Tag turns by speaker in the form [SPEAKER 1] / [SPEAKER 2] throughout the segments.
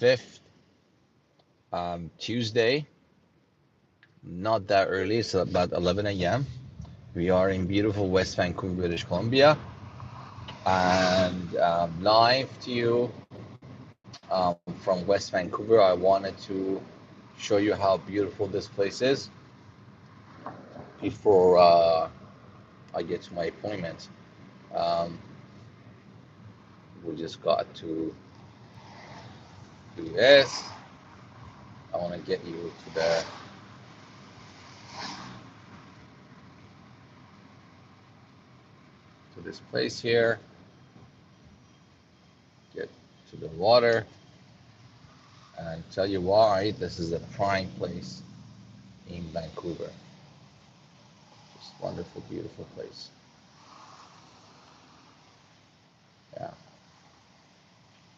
[SPEAKER 1] 5th, Tuesday. Not that early, it's about 11 a.m. We are in beautiful West Vancouver, British Columbia, and live to you from West Vancouver. I wanted to show you how beautiful this place is before I get to my appointment. Um, we just got to do this. I want to get you to this place here. Get to the water and tell you why this is a prime place in Vancouver. Just wonderful, beautiful place. Yeah.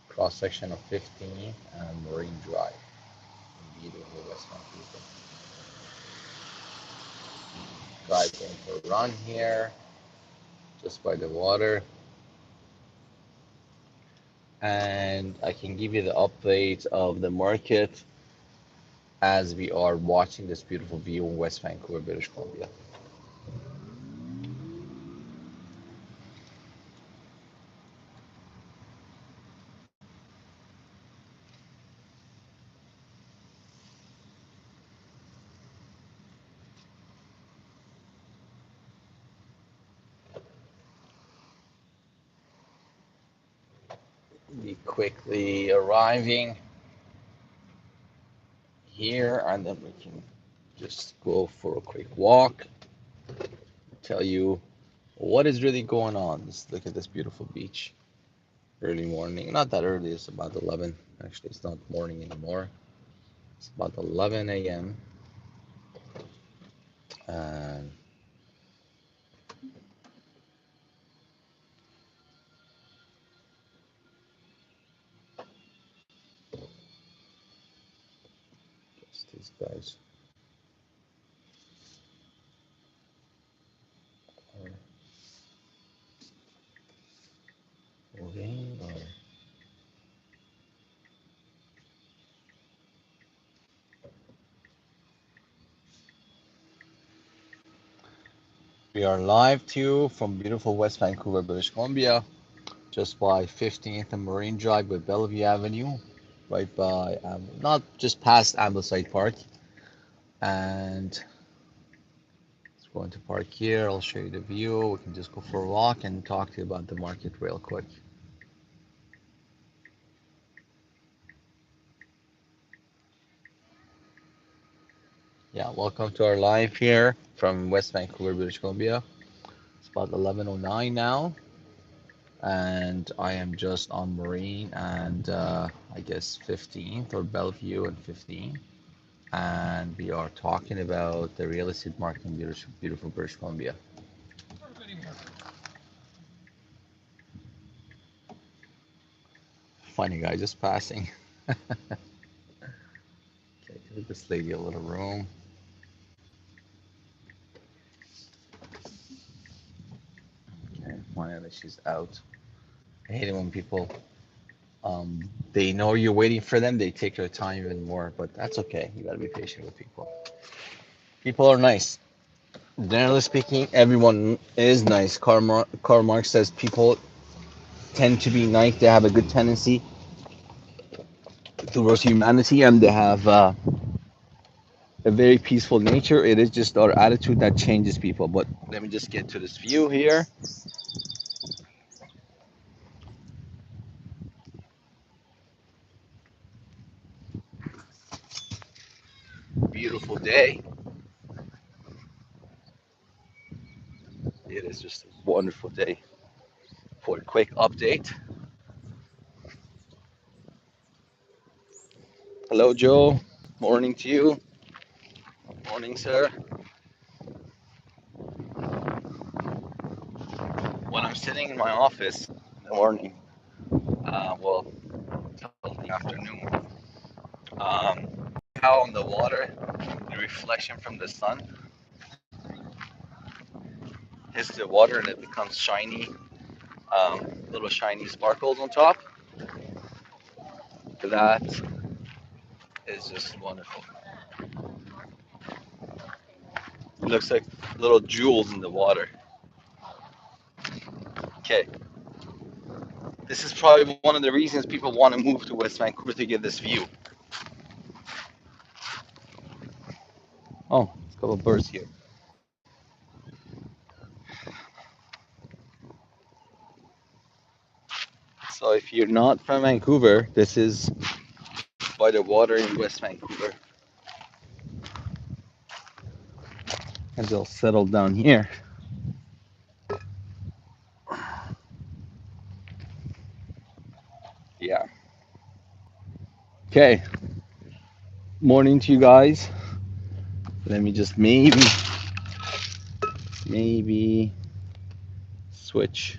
[SPEAKER 1] Cross section of 15 and Marine Drive in beautiful West Vancouver. Guys going for a run here, just by the water. And I can give you the update of the market as we are watching this beautiful view in West Vancouver, British Columbia. Be quickly arriving here, and then we can just go for a quick walk, tell you what is really going on. Just look at this beautiful beach. Early morning, not that early, it's about 11. Actually, it's not morning anymore. It's about 11 a.m. And just these guys are moving. We are live to you from beautiful West Vancouver, British Columbia, just by 15th and Marine Drive with Bellevue Avenue, right by, not just past Ambleside Park. And let's go into park here. I'll show you the view. We can just go for a walk and talk to you about the market real quick. Yeah, welcome to our live here from West Vancouver, British Columbia. It's about 11:09 now, and I am just on Marine and I guess 15th or Bellevue and 15th. And we are talking about the real estate market in beautiful British Columbia. Funny guy just passing. Okay, give this lady a little room. Okay, finally she's out. I hate it when people they know you're waiting for them, they take their time even more, but that's okay. You gotta be patient with people. People are nice. Generally speaking, everyone is nice. Karl Marx says people tend to be nice. They have a good tendency towards humanity, and they have a very peaceful nature. It is just our attitude that changes people. But let me just get to this view here. Beautiful day. It is just a wonderful day. For a quick update. Hello, Joe. Morning to you. Morning, sir. When I'm sitting in my office in the morning, well, till the afternoon, how on the water, the reflection from the sun hits the water and it becomes shiny, little shiny sparkles on top. That is just wonderful. It looks like little jewels in the water. Okay, this is probably one of the reasons people want to move to West Vancouver to get this view. Oh, there's a couple of birds here. So if you're not from Vancouver, this is by the water in West Vancouver. And they'll settle down here. Yeah. Okay. Morning to you guys. Let me just maybe switch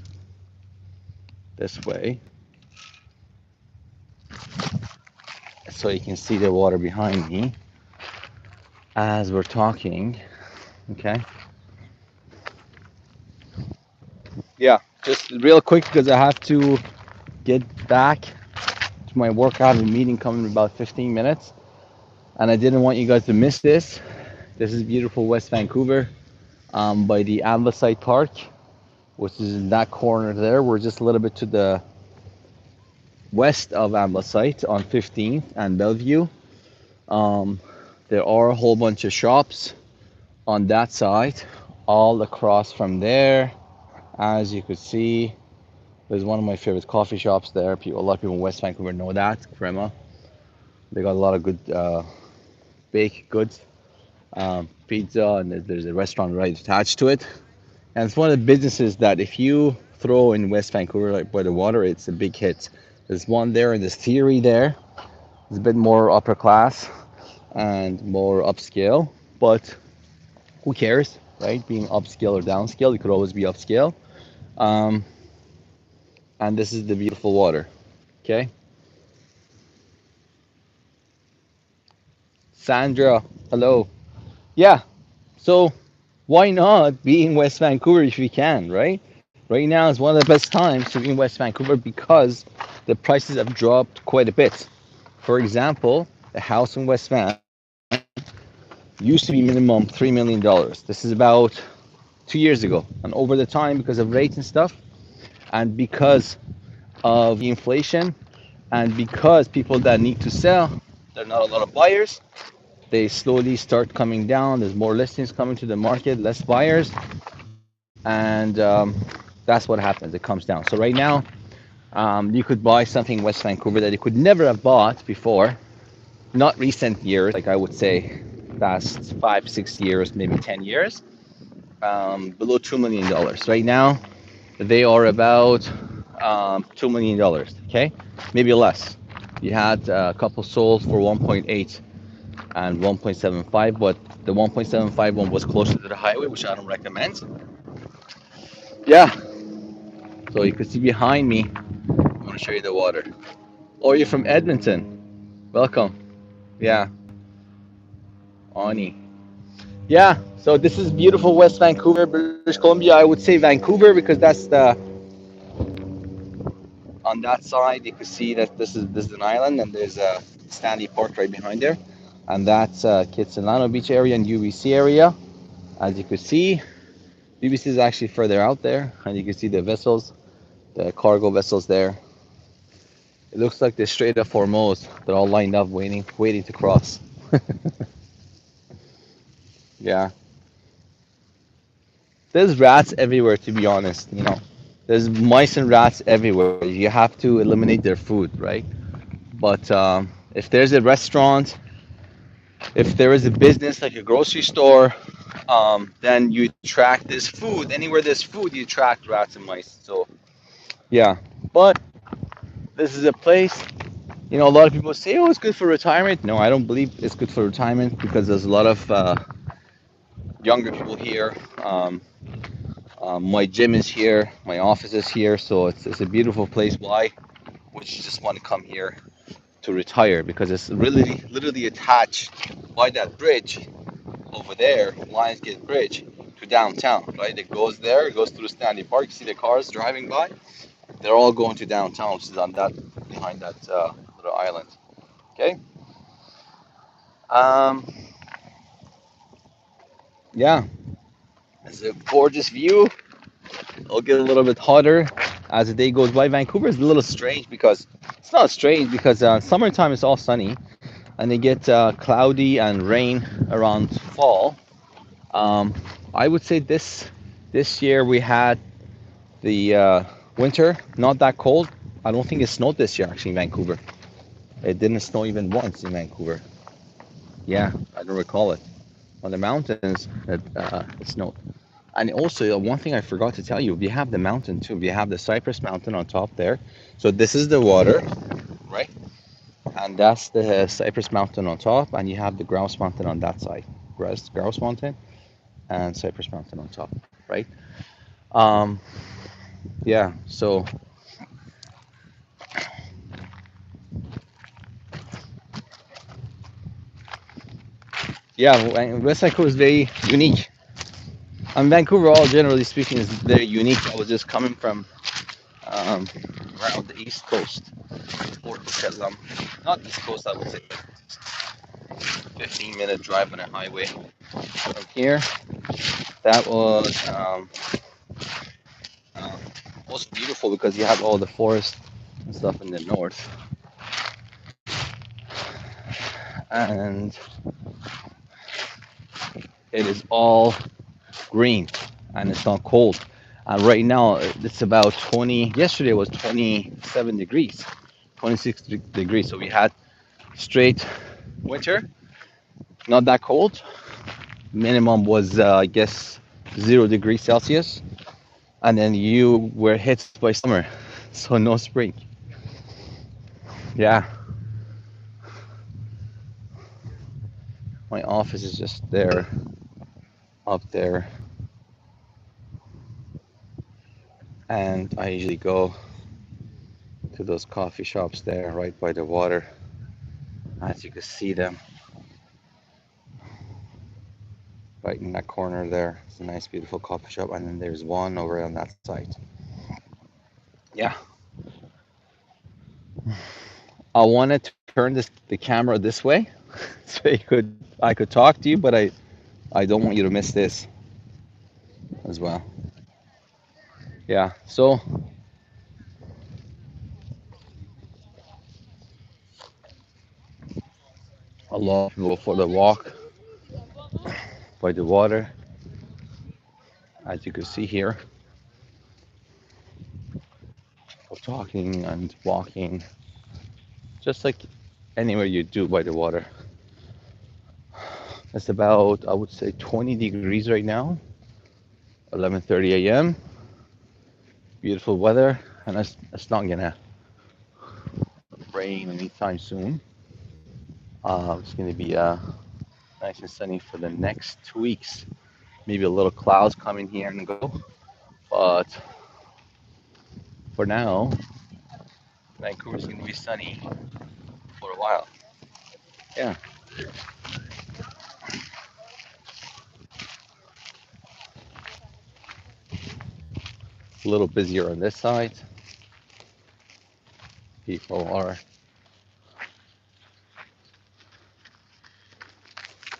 [SPEAKER 1] this way so you can see the water behind me as we're talking. Okay. Yeah, just real quick because I have to get back to my work. I have a meeting coming in about 15 minutes and I didn't want you guys to miss this. This is beautiful West Vancouver by the Ambleside Park, which is in that corner there. We're just a little bit to the west of Ambleside on 15th and Bellevue. Um, there are a whole bunch of shops on that side, all across from there. As you could see, there's one of my favorite coffee shops there. A lot of people in West Vancouver know that, Crema. They got a lot of good baked goods, pizza, and there's a restaurant right attached to it. And it's one of the businesses that if you throw in West Vancouver, like by the water, it's a big hit. There's one there, and there's Theory there. It's a bit more upper class and more upscale, but who cares, right? Being upscale or downscale, you could always be upscale. Um, and this is the beautiful water. Okay, Sandra, hello. Yeah, so why not be in West Vancouver if you can, right? Right now is one of the best times to be in West Vancouver because the prices have dropped quite a bit. For example, a house in West Van used to be minimum $3 million. This is about 2 years ago. And over the time, because of rates and stuff, and because of the inflation, and because people that need to sell, there are not a lot of buyers, they slowly start coming down. There's more listings coming to the market, less buyers, and that's what happens. It comes down. So right now, you could buy something in West Vancouver that you could never have bought before, not recent years, like I would say past 5, 6 years, maybe 10 years, below $2 million. Right now, they are about $2 million. Okay, maybe less. You had a couple sold for 1.8 and 1.75, but the 1.75 one was closer to the highway, which I don't recommend. Yeah, so you can see behind me. I want to show you the water. Oh, you're from Edmonton. Welcome. Yeah, Ani. Yeah, so this is beautiful West Vancouver, British Columbia. I would say Vancouver because that's the on that side. You can see that this is an island, and there's a Stanley Park right behind there, and that's Kitsilano Beach area and UBC area. As you can see, UBC is actually further out there, and you can see the vessels, the cargo vessels there. It looks like the Strait of Hormuz. They're all lined up, waiting to cross. Yeah, there's rats everywhere. To be honest, there's mice and rats everywhere. You have to eliminate their food, right? But if there's a restaurant, if there is a business like a grocery store, then you track this food. Anywhere there's food, you track rats and mice. So yeah, but this is a place. A lot of people say, "Oh, it's good for retirement." No, I don't believe it's good for retirement because there's a lot of younger people here. My gym is here, my office is here, so it's a beautiful place. Why? Would you just want to come here to retire because it's really literally attached by that bridge over there, Lionsgate Bridge, to downtown, right? It goes there, it goes through Stanley Park. You see the cars driving by? They're all going to downtown, which is on that behind that little island. Okay. Um, yeah, it's a gorgeous view. It'll get a little bit hotter as the day goes by. Vancouver is a little strange because it's not strange because summertime is all sunny and they get cloudy and rain around fall. Um, I would say this year we had the winter not that cold. I don't think it snowed this year actually in Vancouver. It didn't snow even once in Vancouver. Yeah, I don't recall it. On the mountains, it snowed. And also, one thing I forgot to tell you, we have the mountain too. We have the Cypress Mountain on top there. So this is the water, right? And that's the Cypress Mountain on top, and you have the Grouse Mountain on that side. Grouse Mountain and Cypress Mountain on top, right? Um, yeah. So yeah, West Vancouver is very unique. And Vancouver, all generally speaking, is very unique. I was just coming from um, around the East Coast, or because not East Coast, I would say 15-minute drive on a highway from here. That was uh, also beautiful because you have all the forest and stuff in the north, and it is all green and it's not cold. And right now it's about 20. Yesterday was 27 degrees, 26 degrees. So we had straight winter, not that cold. Minimum was I guess 0 degrees Celsius, and then you were hit by summer, so no spring. Yeah, my office is just there, up there, and I usually go to those coffee shops there right by the water. As you can see them right in that corner there. It's a nice, beautiful coffee shop, and then there's one over on that side. Yeah, I wanted to turn the camera this way so I could talk to you, but I don't want you to miss this as well. Yeah, so a lot of people go for the walk by the water, as you can see here, for talking and walking, just like anywhere you do by the water. It's about, I would say, 20 degrees right now, 11:30 a.m. Beautiful weather, and it's not gonna rain anytime soon. It's gonna be nice and sunny for the next 2 weeks. Maybe a little clouds coming here and go, but for now, Vancouver's gonna be sunny for a while. Yeah, a little busier on this side. People are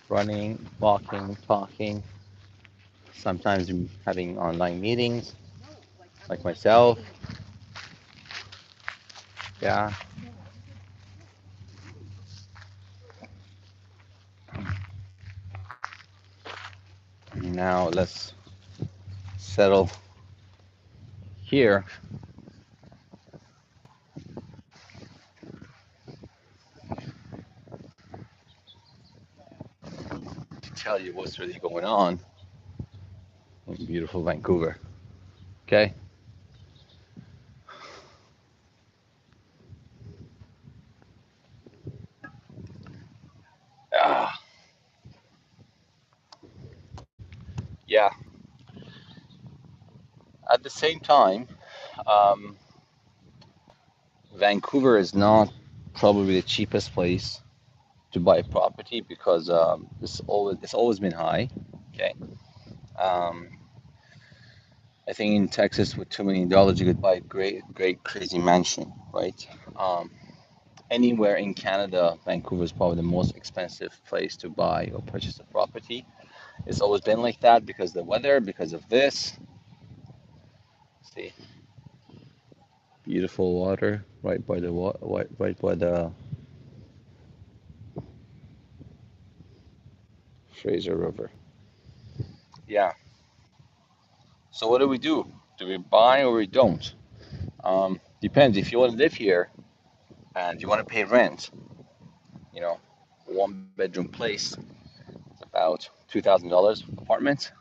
[SPEAKER 1] running, walking, talking. Sometimes having online meetings, like myself. Yeah. Now let's settle here to tell you what's really going on in beautiful Vancouver. Okay. Ah, yeah. At the same time, um, Vancouver is not probably the cheapest place to buy property because it's always been high. Okay. Um, I think in Texas with $2 million you could buy a great crazy mansion, right? Um, Anywhere in Canada, Vancouver is probably the most expensive place to buy or purchase a property. It's always been like that because of the weather, because of this. See, beautiful water right by the right by the Fraser River. Yeah. So what do we do? Do we buy or we don't? Depends. If you want to live here and you want to pay rent, you know, one bedroom place, it's about $2,000 apartment.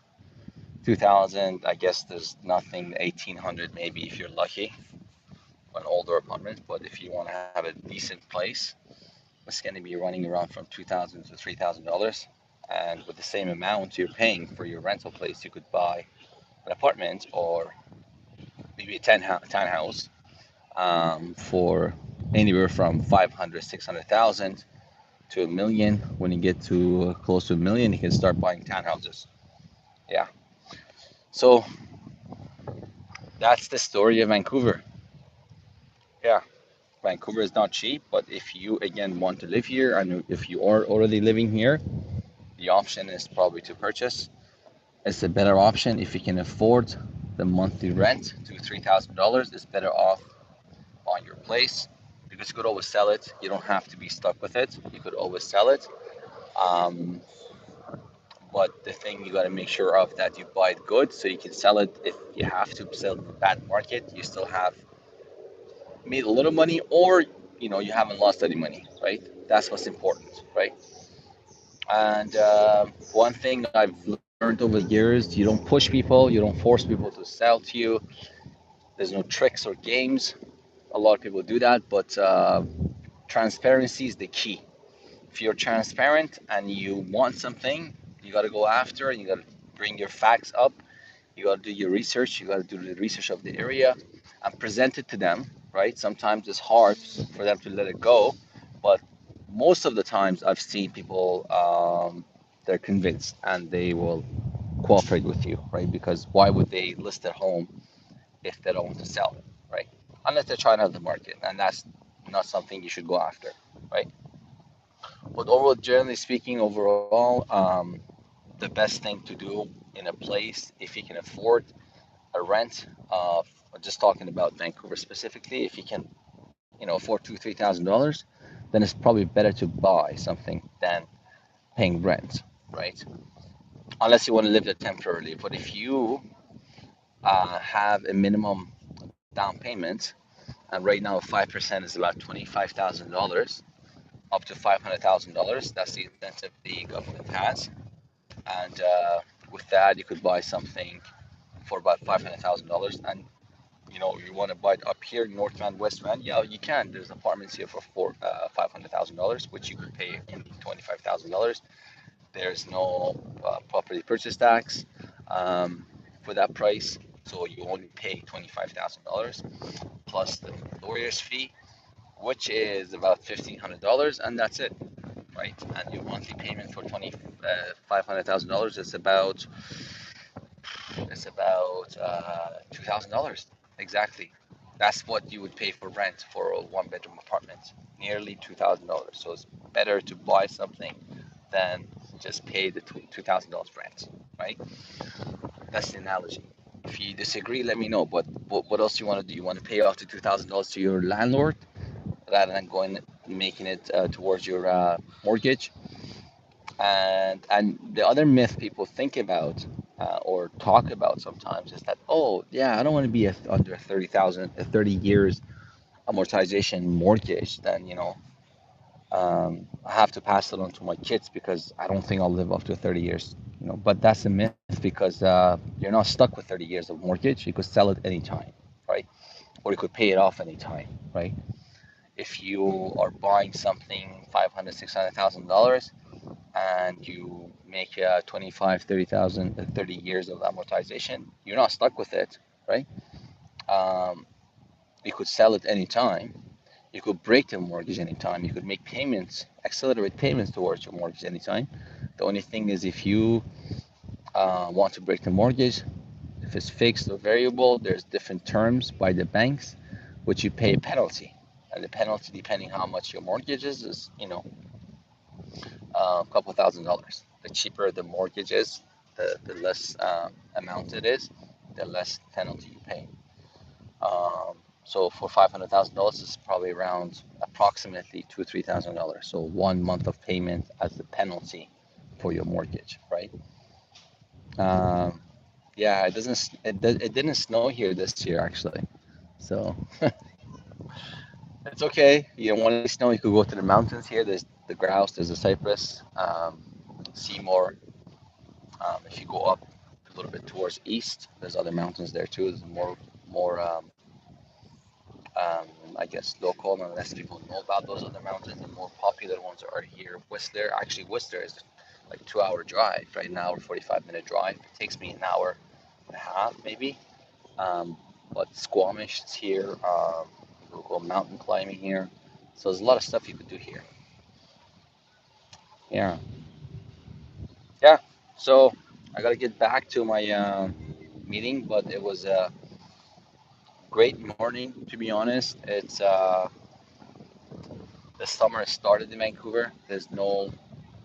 [SPEAKER 1] 2000, I guess there's nothing 1800 maybe if you're lucky, an older apartment. But if you want to have a decent place, it's going to be running around from 2000 to $3,000. And with the same amount you're paying for your rental place, you could buy an apartment or maybe a townhouse for anywhere from 500, 600,000 to a million. When you get to close to a million, you can start buying townhouses. Yeah. So that's the story of Vancouver. Yeah. Vancouver is not cheap, but if you again want to live here and if you are already living here, the option is probably to purchase. It's a better option if you can afford the monthly rent to $3,000. It's better off on your place because you could always sell it. You don't have to be stuck with it. You could always sell it. Um, but the thing you got to make sure of that you buy it good so you can sell it. If you have to sell in a bad market, you still have made a little money, or you haven't lost any money, right? That's what's important, right? And one thing I've learned over the years, you don't push people, you don't force people to sell to you. There's no tricks or games. A lot of people do that, but transparency is the key. If you're transparent and you want something, you got to go after it. You got to bring your facts up. You got to do your research. You got to do the research of the area and present it to them, right? Sometimes it's hard for them to let it go, but most of the times I've seen people, they're convinced and they will cooperate with you, right? Because why would they list their home if they don't want to sell it, right? Unless they're trying out the market, and that's not something you should go after, right? But overall, generally speaking, overall, the best thing to do in a place, if you can afford a rent, just talking about Vancouver specifically, if you can, afford $2,000, $3,000, then it's probably better to buy something than paying rent, right? Unless you want to live there temporarily. But if you have a minimum down payment, and right now 5% is about $25,000, up to $500,000. That's the incentive the government has, and with that, you could buy something for about $500,000. And you want to buy it up here, North Van, West Van, yeah, you can. There's apartments here for $500,000, which you could pay in $25,000. There's no property purchase tax for that price, so you only pay $25,000 plus the lawyer's fee, which is about $1,500, and that's it, right? And your monthly payment for $500,000 is about $2,000 exactly. That's what you would pay for rent for a one-bedroom apartment, nearly $2,000. So it's better to buy something than just pay the $2,000 rent, right? That's the analogy. If you disagree, let me know. But what else do you want to do? You want to pay off the $2,000 to your landlord rather than going making it towards your mortgage. And the other myth people think about or talk about sometimes is that, oh yeah, I don't want to be under 30 years amortization mortgage. Then I have to pass it on to my kids because I don't think I'll live up to 30 years. But that's a myth because you're not stuck with 30 years of mortgage. You could sell it anytime, right? Or you could pay it off anytime, right? If you are buying something 500, $600,000 and you make 25, 30,000, 30 years of amortization, you're not stuck with it, right? Um, you could sell it anytime. You could break the mortgage anytime. You could make payments, accelerate payments towards your mortgage anytime. The only thing is if you want to break the mortgage, if it's fixed or variable, there's different terms by the banks, which you pay a penalty. And the penalty, depending how much your mortgage is, a couple $1,000s. The cheaper the mortgage is, the less amount it is, the less penalty you pay. So for $500,000, it's probably around approximately $2,000 to $3,000. So 1 month of payment as the penalty for your mortgage, right? Um, yeah, it didn't snow here this year actually, so it's okay. You don't want any snow, you could go to the mountains here. There's the grouse, there's the cypress, Seymour. If you go up a little bit towards east, there's other mountains there too. There's more I guess local, and less people know about those other mountains. The more popular ones are here. Whistler, actually, Whistler is like 2 hour drive right now, or 45-minute drive. It takes me an hour and a half maybe. Um, but Squamish is here. We'll go mountain climbing here. So there's a lot of stuff you could do here. Yeah, yeah. So I gotta get back to my meeting, but it was a great morning to be honest. It's the summer started in Vancouver. There's no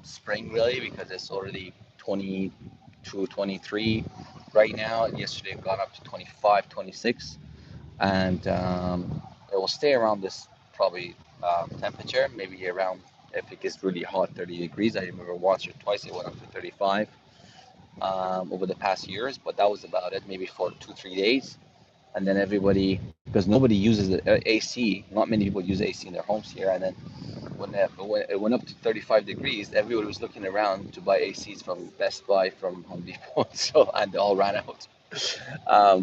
[SPEAKER 1] spring really because it's already 22, 23 right now. Yesterday it got up to 25, 26, and it will stay around this probably temperature, maybe around if it gets really hot, 30 degrees. I remember once or twice it went up to 35 over the past years, but that was about it, maybe for 2, 3 days. And then everybody, because nobody uses the AC, not many people use AC in their homes here, and then when it went up to 35 degrees, everybody was looking around to buy ACs from Best Buy, from Home Depot, so and they all ran out.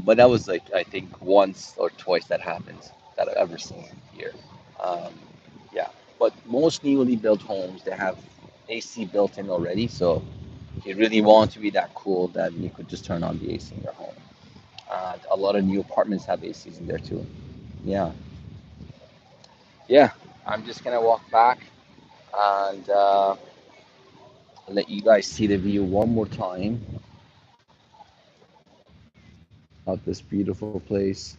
[SPEAKER 1] But that was like I think once or twice that happened that I've ever seen here. Um, yeah, but most newly built homes they have AC built in already, so if you really want to be that cool, then you could just turn on the AC in your home. A lot of new apartments have ACs in there too. Yeah, yeah. I'm just gonna walk back and let you guys see the view one more time of this beautiful place.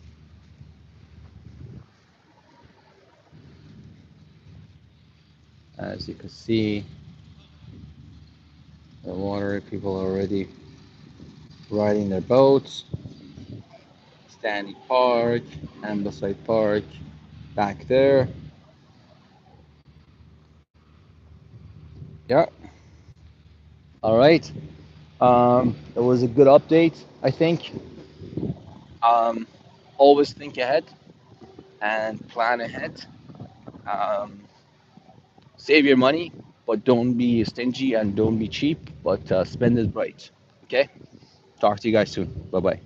[SPEAKER 1] As you can see, the water, people are already riding their boats. Stanley Park, Ambleside Park, back there. Yeah, all right. It was a good update, I think. Um, Always think ahead and plan ahead. Um, Save your money, but don't be stingy and don't be cheap, but spend it right. Okay? Talk to you guys soon. Bye bye.